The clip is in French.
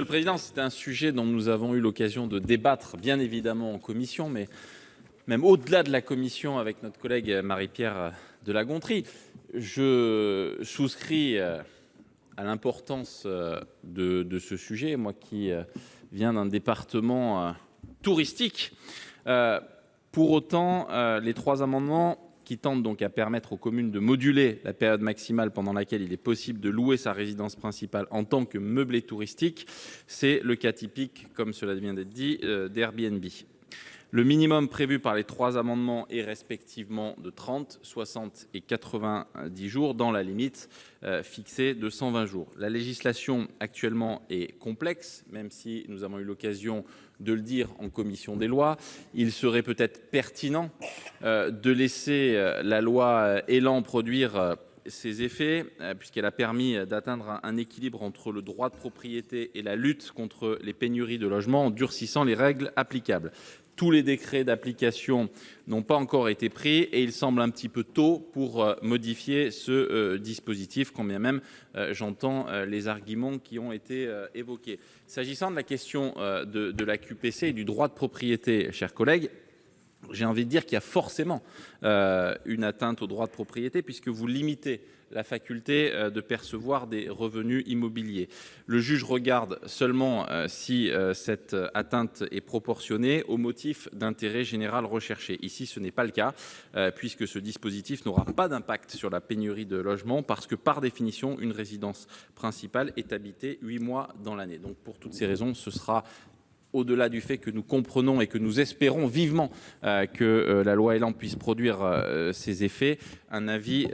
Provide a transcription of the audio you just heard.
Monsieur le Président, c'est un sujet dont nous avons eu l'occasion de débattre, bien évidemment, en commission, mais même au-delà de la commission, avec notre collègue Marie-Pierre de La Gontrie. Je souscris à l'importance de ce sujet, moi qui viens d'un département touristique. Pour autant, les trois amendements qui tendent donc à permettre aux communes de moduler la période maximale pendant laquelle il est possible de louer sa résidence principale en tant que meublé touristique, c'est le cas typique, comme cela vient d'être dit, d'Airbnb. Le minimum prévu par les trois amendements est respectivement de 30, 60 et 90 jours, dans la limite fixée de 120 jours. La législation actuellement est complexe, même si nous avons eu l'occasion de le dire en commission des lois. Il serait peut-être pertinent de laisser la loi ÉLAN produire ses effets, puisqu'elle a permis d'atteindre un équilibre entre le droit de propriété et la lutte contre les pénuries de logements en durcissant les règles applicables. Tous les décrets d'application n'ont pas encore été pris et il semble un petit peu tôt pour modifier ce dispositif, quand bien même j'entends les arguments qui ont été évoqués. S'agissant de la question de la QPC et du droit de propriété, chers collègues, j'ai envie de dire qu'il y a forcément une atteinte au droit de propriété, puisque vous limitez la faculté de percevoir des revenus immobiliers. Le juge regarde seulement si cette atteinte est proportionnée au motif d'intérêt général recherché. Ici, ce n'est pas le cas, puisque ce dispositif n'aura pas d'impact sur la pénurie de logements, parce que par définition, une résidence principale est habitée 8 mois dans l'année. Donc pour toutes ces raisons, ce sera, au-delà du fait que nous comprenons et que nous espérons vivement que la loi ÉLAN puisse produire ses effets, un avis